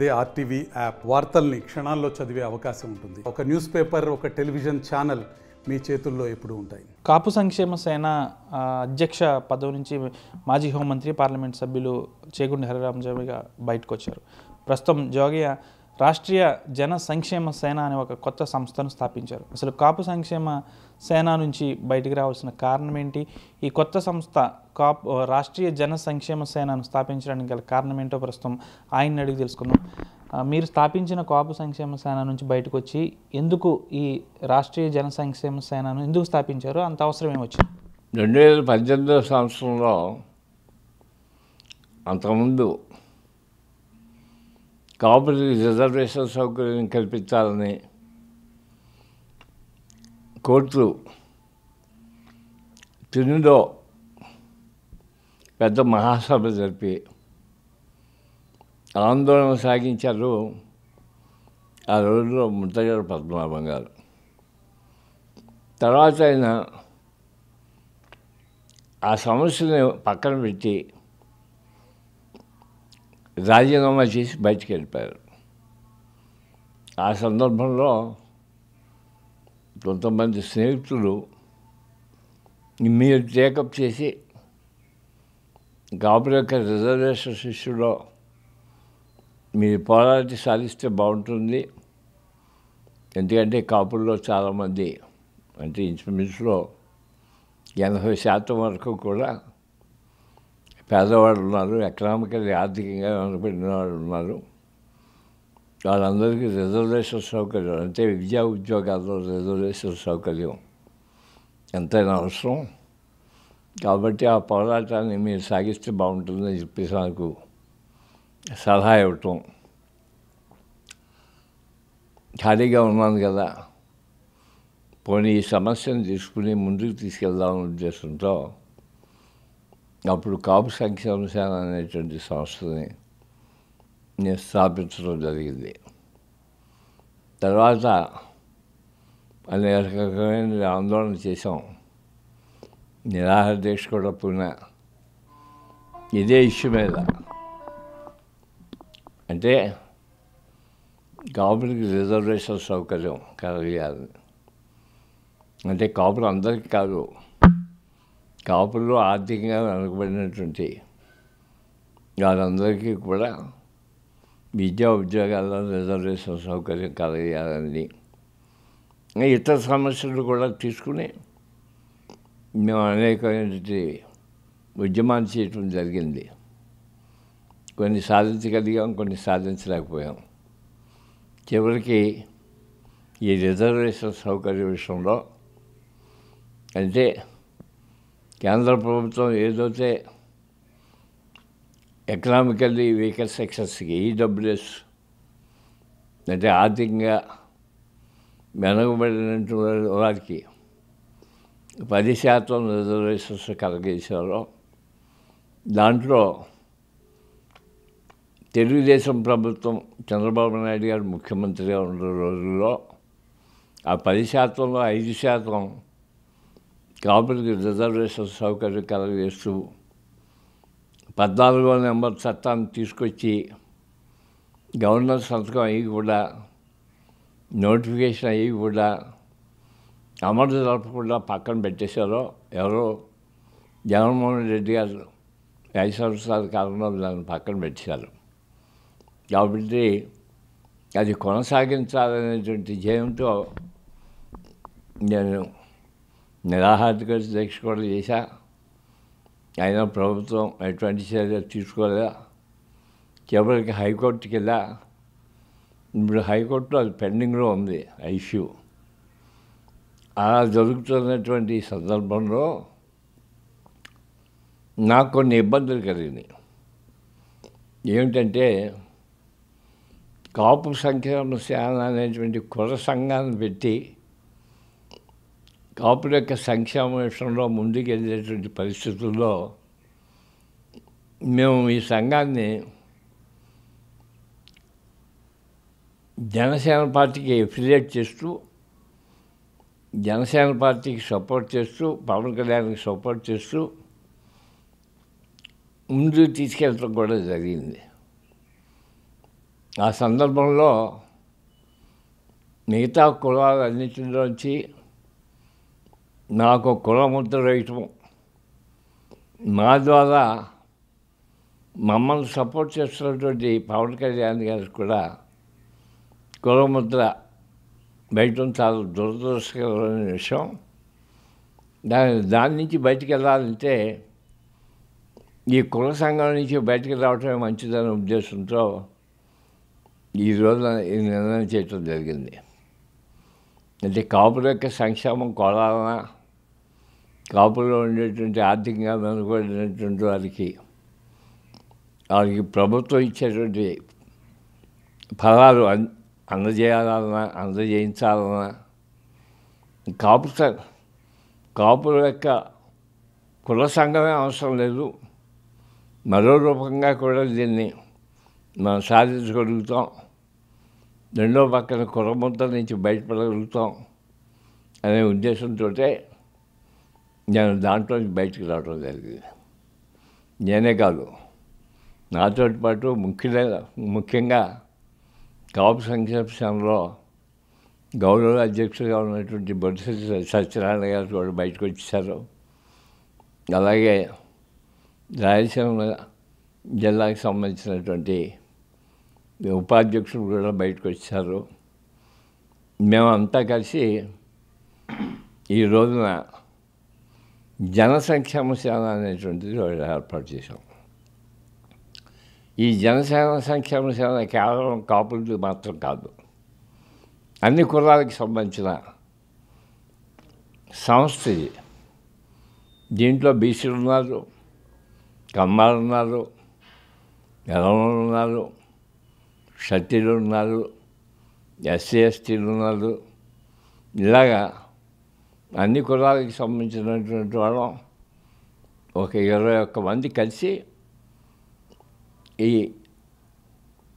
అదే RTV app వార్తల్ని క్షణాల్లో చదివే అవకాశం ఉంటుంది. ఒక న్యూస్ పేపర్, ఒక టెలివిజన్ ఛానల్ మీ చేతుల్లో ఎప్పుడూ ఉంటాయి. కాపు సంక్షేమ సేన అధ్యక్ష పదవి నుంచి మాజీ హోంమంత్రి పార్లమెంట్ సభ్యులు చేగుండి హరిరామజోగిగా బయటకు వచ్చారు. ప్రస్తుతం జోగయ్య రాష్ట్రీయ జన సంక్షేమ సేన అనే ఒక కొత్త సంస్థను స్థాపించారు. అసలు కాపు సంక్షేమ సేన నుంచి బయటికి రావాల్సిన కారణం ఏంటి? ఈ కొత్త సంస్థ రాష్ట్రీయ జన సంక్షేమ సేనను స్థాపించడానికి గల కారణం ఏంటో ప్రస్తుతం ఆయన్ని అడిగి తెలుసుకుందాం. మీరు స్థాపించిన కాపు సంక్షేమ సేన నుంచి బయటకు వచ్చి ఎందుకు ఈ రాష్ట్రీయ జన సంక్షేమ సేనను ఎందుకు స్థాపించారు? అంత అవసరం ఏమొచ్చింది? 2018 సంవత్సరంలో అంతకుముందు కాపులకి రిజర్వేషన్ సౌకర్యం కల్పించాలని కోర్టు తునిలో పెద్ద మహాసభ జరిపి ఆందోళన సాగించారు. ఆ రోజుల్లో ముత్తగారు పద్మనాభం గారు. తర్వాత ఆయన ఆ సమస్యని పక్కన పెట్టి రాజీనామా చేసి బయటికి వెళ్ళిపోయారు. ఆ సందర్భంలో కొంతమంది స్నేహితులు మీరు టేకప్ చేసి కాపుల యొక్క రిజర్వేషన్ ఇష్యూలో మీరు పోరాటి సాధిస్తే బాగుంటుంది, ఎందుకంటే కాపుల్లో చాలామంది అంటే ఇంచుమించులో 80% వరకు కూడా పేదవాళ్ళు ఉన్నారు, ఎకనామికల్లీ ఆర్థికంగా వెనుకబడిన వాళ్ళు ఉన్నారు. వాళ్ళందరికీ రిజర్వేషన్ సౌకర్యం అంటే విద్యా ఉద్యోగాల్లో రిజర్వేషన్ సౌకర్యం ఎంతైనా అవసరం. కాబట్టి ఆ పోరాటాన్ని మీరు సాగిస్తే బాగుంటుందని చెప్పేసి నాకు సలహా ఇవ్వటం, ఖాళీగా ఉన్నాను కదా పోనీ ఈ సమస్యను తీసుకుని ముందుకు తీసుకెళ్దామనే ఉద్దేశంతో అప్పుడు కాపు సంక్షేమ సేన అనేటువంటి సంస్థని నేను స్థాపించడం జరిగింది. తర్వాత అనేక రకమైన ఆందోళన చేసాం, నిరాహార దీక్ష కూడా పోయినా ఇదే ఇష్యూ మీద. అంటే కాపులకి రిజర్వేషన్ సౌకర్యం కలగాలి అంటే కాపులు అందరికీ కాదు, కాపుల్లో ఆర్థికంగా వెనుకబడినటువంటి వాళ్ళందరికీ కూడా విద్యా ఉద్యోగాల్లో రిజర్వేషన్ సౌకర్యం కలగాలని ఇతర సమస్యలు కూడా తీసుకుని మేము అనేకమైనటువంటి ఉద్యమాన్ని చేయటం జరిగింది. కొన్ని సాధించగలిగాం, కొన్ని సాధించలేకపోయాం. చివరికి ఈ రిజర్వేషన్ సౌకర్యం విషయంలో అంటే కేంద్ర ప్రభుత్వం ఏదైతే ఎకనామికల్లీ వీకర్ సెక్షన్స్కి ఈడబ్ల్యూఎస్ అంటే ఆర్థికంగా వెనుకబడినటువంటి వారికి 10% రిజర్వేషన్స్ కలగజేశారో దాంట్లో తెలుగుదేశం ప్రభుత్వం చంద్రబాబు నాయుడు గారు ముఖ్యమంత్రిగా ఉన్న రోజుల్లో ఆ 10%లో 5% కాపులకి రిజర్వేషన్ సౌకర్యం కలగజేస్తూ 14వ నెంబర్ చట్టాన్ని తీసుకొచ్చి గవర్నర్ సంతకం అయ్యి కూడా నోటిఫికేషన్ అయ్యి కూడా అమలు జరపకుండా పక్కన పెట్టేశారో ఎవరో జగన్మోహన్ రెడ్డి గారు 5 సంవత్సరాల కాలంలో దాన్ని పక్కన పెట్టేశారు. కాబట్టి అది కొనసాగించాలనేటువంటి ధ్యేయంతో నేను నిరాహార దీక్ష కూడా చేశా. అయినా ప్రభుత్వం ఎటువంటి చర్యలు తీసుకోలేదా. చివరికి హైకోర్టుకి వెళ్ళా. ఇప్పుడు హైకోర్టులో అది పెండింగ్లో ఉంది ఆ ఇష్యూ. అలా జరుగుతున్నటువంటి సందర్భంలో నాకు కొన్ని ఇబ్బందులు కలిగినాయి. ఏమిటంటే కాపు సంక్షేమ సేన అనేటువంటి కుల సంఘాన్ని పెట్టి కాపుల యొక్క సంక్షేమ విషయంలో ముందుకు వెళ్ళేటువంటి పరిస్థితుల్లో మేము ఈ సంఘాన్ని జనసేన పార్టీకి ఎఫిలియేట్ చేస్తూ జనసేన పార్టీకి సపోర్ట్ చేస్తూ పవన్ కళ్యాణ్కి సపోర్ట్ చేస్తూ ముందుకు తీసుకెళ్ళడం కూడా జరిగింది. ఆ సందర్భంలో మిగతా కులాలన్నింటిలోంచి నాకు కులముద్ర వేయటం, మా ద్వారా మమ్మల్ని సపోర్ట్ చేస్తున్నటువంటి పవన్ కళ్యాణ్ గారికి కూడా కులముద్ర వేయటం చాలా దురదృష్టకరమైన విషయం. దాని నుంచి బయటికి వెళ్ళాలంటే ఈ కుల సంఘం నుంచి బయటికి రావటమే మంచిదనే ఉద్దేశంతో ఈరోజు ఈ నిర్ణయం చేయటం జరిగింది. అంటే కాపుల యొక్క సంక్షేమం కోరాలన్నా, కాపులో ఉండేటువంటి ఆర్థికంగా వెనుకబడినటువంటి వారికి ప్రభుత్వం ఇచ్చేటువంటి ఫలాలు అందజేయించాలన్నా, కాపుల యొక్క కుల సంఘమే అవసరం లేదు, మరో రూపంగా కూడా దీన్ని మనం సాధించగలుగుతాం, రెండో పక్కన కులముద్ర నుంచి బయటపడగలుగుతాం అనే ఉద్దేశంతో నేను దాంట్లో బయటకు రావడం జరిగింది. నేనే కాదు, నాతో పాటు ముఖ్యంగా కాపు సంక్షేమంలో గౌరవ అధ్యక్షుడిగా ఉన్నటువంటి బొత్స సత్యనారాయణ గారు కూడా బయటకు వచ్చేసారు. అలాగే రాయలసీమ జిల్లాకి సంబంధించినటువంటి ఉపాధ్యక్షులు కూడా బయటకు వచ్చారు. మేమంతా కలిసి ఈ రోజున జన సంక్షేమ సేన అనేటువంటిది ఏర్పాటు చేశాం. ఈ జనసేన సంక్షేమ సేన కేవలం కాపులది మాత్రం కాదు, అన్ని కులాలకు సంబంధించిన సంస్థ ఇది. దీంట్లో బీసీలు ఉన్నారు, కమ్మాలు ఉన్నారు, ఎలవలు ఉన్నారు, క్షత్రియులు ఉన్నారు, ఎస్సీ ఎస్టీలు ఉన్నారు. ఇలాగా అన్ని కులాలకు సంబంధించినటువంటి వాళ్ళం ఒక 21 మంది కలిసి ఈ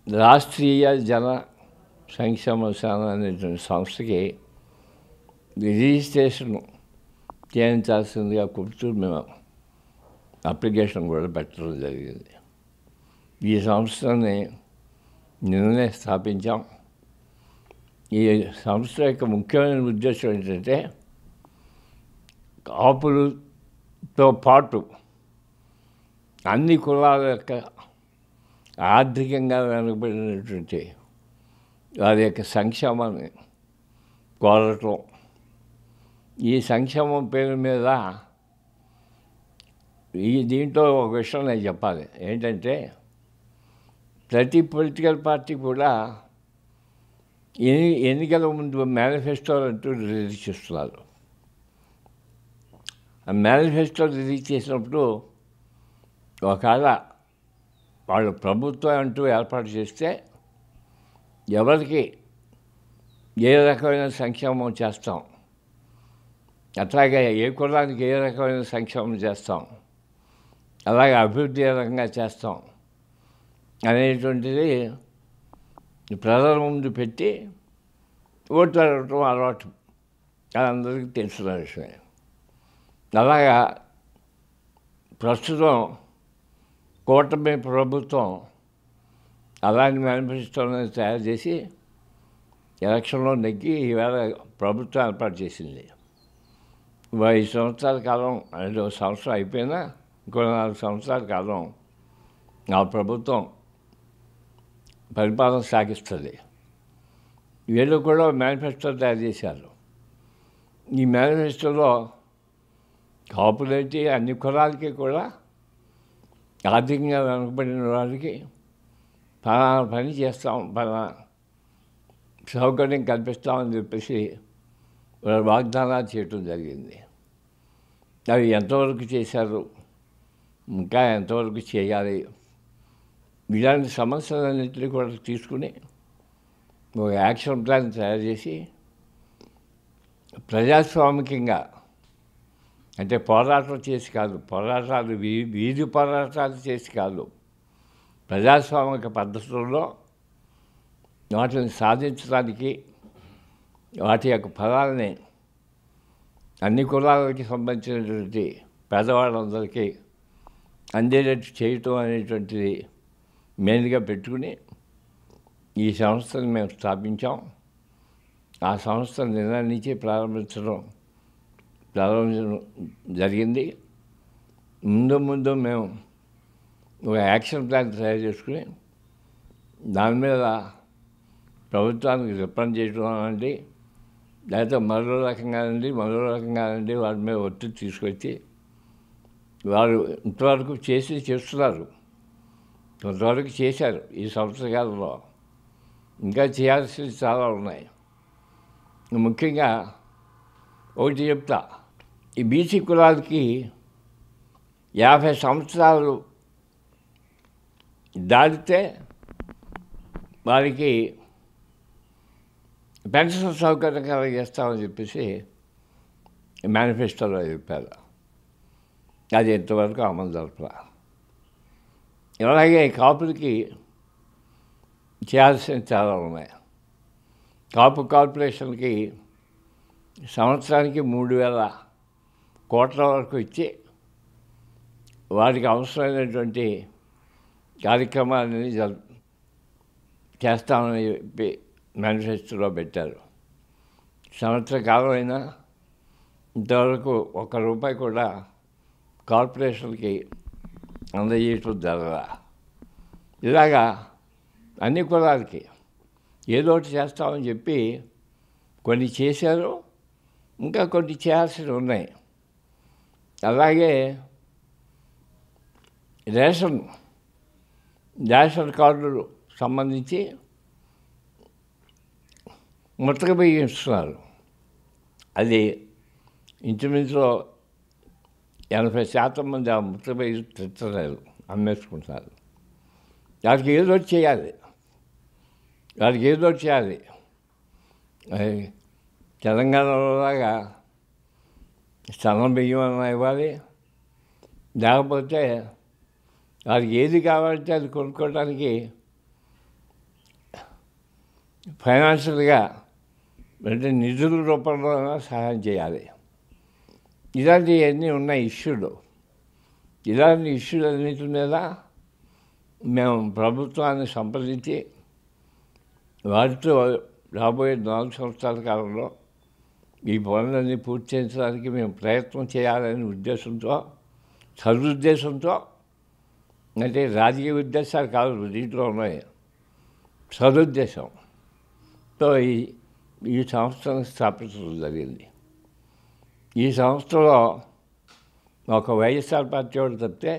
రాష్ట్రీయ జన సంక్షేమ సేన అనేటువంటి సంస్థకి రిజిస్ట్రేషన్ చేయించాల్సిందిగా కూర్చు మేము అప్లికేషన్ కూడా పెట్టడం జరిగింది. ఈ సంస్థని నిన్ననే స్థాపించాం. ఈ సంస్థ యొక్క ముఖ్యమైన ఉద్దేశం ఏంటంటే కాపులతో పాటు అన్ని కులాల యొక్క ఆర్థికంగా వెనుకబడినటువంటి వారి యొక్క సంక్షేమాన్ని కోరటం. ఈ సంక్షేమం పేరు మీద దీంట్లో ఒక విషయం నేను చెప్పాలి. ఏంటంటే ప్రతి పొలిటికల్ పార్టీ కూడా ఎన్నికల ముందు మేనిఫెస్టోలు అంటూ రిలీజ్ చేస్తున్నారు. ఆ మేనిఫెస్టో రిలీజ్ చేసినప్పుడు ఒకవేళ వాళ్ళు ప్రభుత్వం అంటూ ఏర్పాటు చేస్తే ఎవరికి ఏ రకమైన సంక్షేమం చేస్తాం, అట్లాగే ఏ కులానికి ఏ రకమైన సంక్షేమం చేస్తాం, అలాగే అభివృద్ధి ఏ రకంగా చేస్తాం అనేటువంటిది ప్రజల ముందు పెట్టి ఓట్లు అడగటం అలవాటు, అది అందరికీ తెలిసిన విషయమే. అలాగా ప్రస్తుతం కూటమి ప్రభుత్వం అలాంటి మేనిఫెస్టోని తయారు చేసి ఎలక్షన్లో నెగ్గి ఈవేళ ప్రభుత్వం ఏర్పాటు చేసింది. 5 సంవత్సరాల కాలం, 2 సంవత్సరాలు అయిపోయినా ఇంకో 4 సంవత్సరాల కాలం ఆ ప్రభుత్వం పరిపాలన సాగిస్తుంది. వీళ్ళు కూడా మేనిఫెస్టో తయారు చేశారు. ఈ మేనిఫెస్టోలో కాపులేటి అన్ని కులాలకి కూడా ఆర్థికంగా వెనుకబడిన వారికి పలానా పని చేస్తాం, పలానా సౌకర్యం కల్పిస్తామని చెప్పేసి వాగ్దానాలు చేయటం జరిగింది. అవి ఎంతవరకు చేశారు, ఇంకా ఎంతవరకు చేయాలి, ఇలాంటి సమస్యలన్నింటినీ కూడా తీసుకుని ఒక యాక్షన్ ప్లాన్ తయారు చేసి ప్రజాస్వామికంగా, అంటే పోరాటం చేసి కాదు, వీధి పోరాటాలు చేసి కాదు, ప్రజాస్వామిక పద్ధతుల్లో వాటిని సాధించడానికి వాటి యొక్క ఫలాలని అన్ని కులాలకి సంబంధించినటువంటి పేదవాళ్ళందరికీ అందేటట్టు చేయటం అనేటువంటిది మెయిన్గా పెట్టుకుని ఈ సంస్థను మేము స్థాపించాం. ఆ సంస్థ నిన్న నుంచి ప్రారంభించడం జరిగింది. ముందు మేము ఒక యాక్షన్ ప్లాన్ తయారు చేసుకుని దాని మీద ప్రభుత్వానికి రిప్రజెంట్ చేయడం లేకపోతే మరో రకంగానండి వాటి మీద ఒత్తిడి తీసుకొచ్చి వారు ఇంతవరకు చేస్తున్నారు, కొంతవరకు చేశారు. ఈ సంవత్సరకాలంలో ఇంకా చేయాల్సినవి చాలా ఉన్నాయి. ముఖ్యంగా ఒకటి చెప్తా, ఈ బీసీ కులాలకి 50 సంవత్సరాలు దాటితే వారికి పెన్షన్ సౌకర్యం కలిగిస్తామని చెప్పేసి మేనిఫెస్టోలో చెప్పారు. అది ఇంతవరకు అమలు జరపల. అలాగే కాపులకి చేయాల్సినవి చాలా ఉన్నాయి. కాపు కార్పొరేషన్కి సంవత్సరానికి 3,000 కోట్ల వరకు ఇచ్చి వారికి అవసరమైనటువంటి కార్యక్రమాలని చేస్తామని చెప్పి మేనిఫెస్టోలో పెట్టారు. సంవత్సర కాలం అయినా ఇంతవరకు ₹1 కూడా కార్పొరేషన్కి అందజేయటం జరగదా. ఇలాగా అన్ని కులాలకి ఏదో ఒకటి చేస్తామని చెప్పి కొన్ని చేశారు, ఇంకా కొన్ని చేయాల్సినవి ఉన్నాయి. అలాగే రేషన్ కార్డులు సంబంధించి ముతక బియ్యం ఇస్తున్నారు. అది ఇంచుమించు 80% మంది ఆ ముతక బియ్యం తెచ్చలేదు, అమ్మేసుకుంటున్నారు. వారికి ఏదో ఒకటి చేయాలి. తెలంగాణలోలాగా సన్న బియ్యం అన్నా ఇవ్వాలి, లేకపోతే వారికి ఏది కావాలంటే అది కొనుక్కోవడానికి ఫైనాన్షియల్గా అంటే నిధుల రూపంలో సహాయం చేయాలి. ఇలాంటివన్నీ ఉన్నాయి ఇష్యూలు. ఇలాంటి ఇష్యూలన్నిటి మీద మేము ప్రభుత్వాన్ని సంప్రదించి వారితో రాబోయే 4 సంవత్సరాల కాలంలో ఈ పనులన్నీ పూర్తి చేయించడానికి మేము ప్రయత్నం చేయాలనే ఉద్దేశంతో, సదుద్దేశంతో, అంటే రాజకీయ ఉద్దేశాలు కాదు దీంట్లో ఉన్నాయి, సదుద్దేశంతో ఈ సంస్థను స్థాపించడం జరిగింది. ఈ సంస్థలో ఒక వైఎస్ఆర్ పార్టీ వాడు తప్పితే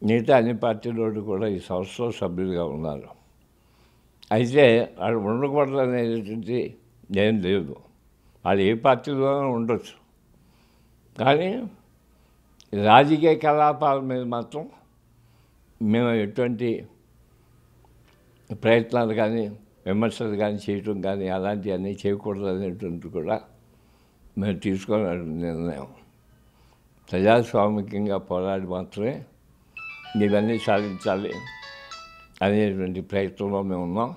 మిగతా అన్ని పార్టీల వాళ్ళు కూడా ఈ సంస్థలో సభ్యులుగా ఉన్నారు. అయితే వాళ్ళు ఉండకూడదు అనేటువంటి ఏం లేదు. వాళ్ళు ఏ పార్టీలోనూ ఉండొచ్చు, కానీ రాజకీయ కలాపాల మీద మాత్రం మేము ఎటువంటి ప్రయత్నాలు కానీ విమర్శలు కానీ చేయటం కానీ అలాంటివన్నీ చేయకూడదు అనేటువంటి కూడా మేము తీసుకున్న నిర్ణయం. ప్రజాస్వామికంగా పోరాడి మాత్రమే ఇవన్నీ సాధించాలి అనేటువంటి ప్రయత్నంలో మేము ఉన్నాం.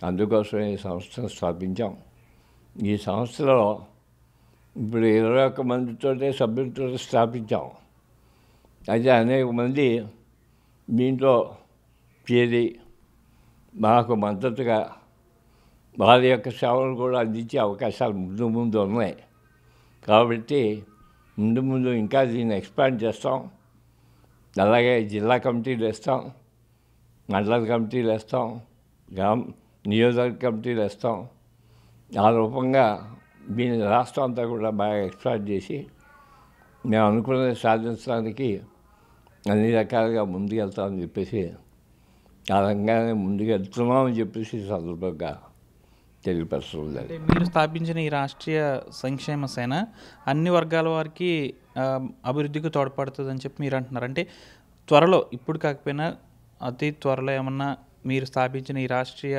అందుకోసమే ఈ సంస్థను స్థాపించాం. ఈ సంస్థలో ఇప్పుడు 21 మందితోటే సభ్యులతో స్థాపించాం. అయితే అనేక మంది దీంట్లో చేరి మాకు మద్దతుగా వారి యొక్క సేవలు కూడా అందించే అవకాశాలు ముందు ఉన్నాయి. కాబట్టి ముందు ఇంకా దీన్ని ఎక్స్పాండ్ చేస్తాం. అలాగే జిల్లా కమిటీలు వేస్తాం, మండల కమిటీలు వేస్తాం, నియోజకవర్గ కమిటీలు వేస్తాం. ఆ రూపంగా దీన్ని రాష్ట్రం అంతా కూడా బాగా ఎక్స్పాండ్ చేసి మేము అనుకున్నది సాధించడానికి అన్ని రకాలుగా ముందుకెళ్తామని చెప్పేసి ఆ రంగానే ముందుకెళ్తున్నామని చెప్పేసి సందర్భంగా తెలియపరచడం. అంటే మీరు స్థాపించిన ఈ రాష్ట్రీయ సంక్షేమ సేన అన్ని వర్గాల వారికి అభివృద్ధికి తోడ్పడుతుందని చెప్పి మీరు అంటున్నారు. అంటే త్వరలో, ఇప్పుడు కాకపోయినా అతి త్వరలో ఏమన్నా మీరు స్థాపించిన ఈ రాష్ట్రీయ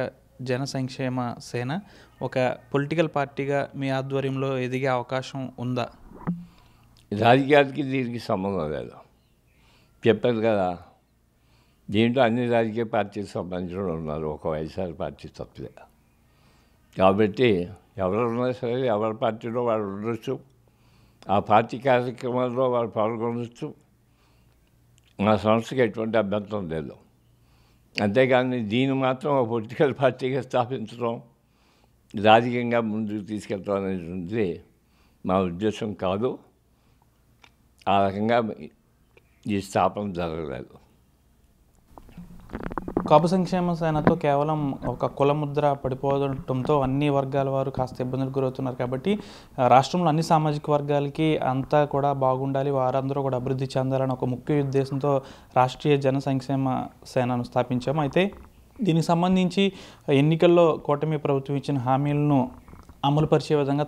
జన సంక్షేమ సేన ఒక పొలిటికల్ పార్టీగా మీ ఆధ్వర్యంలో ఎదిగే అవకాశం ఉందా? రాజకీయాలకి దీనికి సంబంధం లేదు, చెప్పారు కదా. దీంట్లో అన్ని రాజకీయ పార్టీకి సంబంధించిన ఉన్నారు, ఒక వైఎస్ఆర్ పార్టీ తప్పలే. కాబట్టి ఎవరున్నా సరే ఎవరి పార్టీలో వాడు ఉండొచ్చు, ఆ పార్టీ కార్యక్రమాల్లో వాడు పాల్గొనవచ్చు. మా సంస్థకి ఎటువంటి అభ్యంతరం లేదు. అంతేగాని దీన్ని మాత్రం ఒక పొలిటికల్ పార్టీగా స్థాపించడం, రాజకీయంగా ముందుకు తీసుకెళ్ళడం అనేటువంటిది మా ఉద్దేశం కాదు. ఆ రకంగా ఈ స్థాపన జరగలేదు. కాపు సంక్షేమ సేనతో కేవలం ఒక కులముద్ర పడిపోవడంతో అన్ని వర్గాల వారు కాస్త ఇబ్బందులకు గురవుతున్నారు. కాబట్టి రాష్ట్రంలో అన్ని సామాజిక వర్గాలకి అంతా కూడా బాగుండాలి, వారందరూ కూడా అభివృద్ధి చెందాలని ఒక ముఖ్య ఉద్దేశంతో రాష్ట్రీయ జన సంక్షేమ సేనను స్థాపించాము. అయితే దీనికి సంబంధించి ఎన్నికల్లో కూటమి ప్రభుత్వం ఇచ్చిన హామీలను అమలుపరిచే విధంగా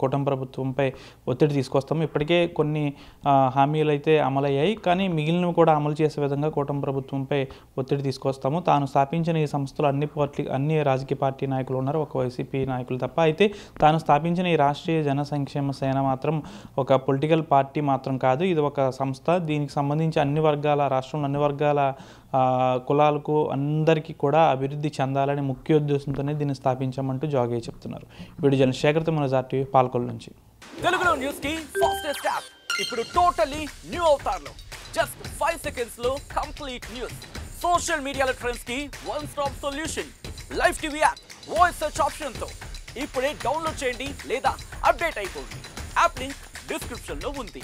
కూటమి ప్రభుత్వంపై ఒత్తిడి తీసుకొస్తాము. ఇప్పటికే కొన్ని హామీలు అయితే అమలయ్యాయి, కానీ మిగిలినవి కూడా అమలు చేసే విధంగా కూటమి ప్రభుత్వంపై ఒత్తిడి తీసుకొస్తాము. తాను స్థాపించిన ఈ సంస్థలు అన్ని రాజకీయ పార్టీ నాయకులు ఉన్నారు, ఒక వైసీపీ నాయకులు తప్ప. అయితే తాను స్థాపించిన ఈ రాష్ట్రీయ జన సంక్షేమ సేన మాత్రం ఒక పొలిటికల్ పార్టీ మాత్రం కాదు, ఇది ఒక సంస్థ. దీనికి సంబంధించి అన్ని వర్గాల, రాష్ట్రంలో అన్ని వర్గాల కులాలకు అందరికీ కూడా అభివృద్ధి చెందాలని ముఖ్య ఉద్దేశంతోనే దీన్ని స్థాపించామంటూ జోగయ్య చెప్తున్నారు. Video journalist Shekhar తమ్ముల TV Palakollu నుంచి. తెలుగులో న్యూస్ కి ఫాస్టెస్ట్ యాప్ ఇప్పుడు టోటల్లీ న్యూ అవతార్లో జస్ట్ 5 seconds లో కంప్లీట్ న్యూస్. సోషల్ మీడియాలో ట్రెండ్స్ కి one stop solution. Live TV app voice search option తో ఇప్పుడే డౌన్లోడ్ చేయండి లేదా అప్డేట్ అయిపోండి. యాప్ లింక్ డిస్క్రిప్షన్ లో ఉంది.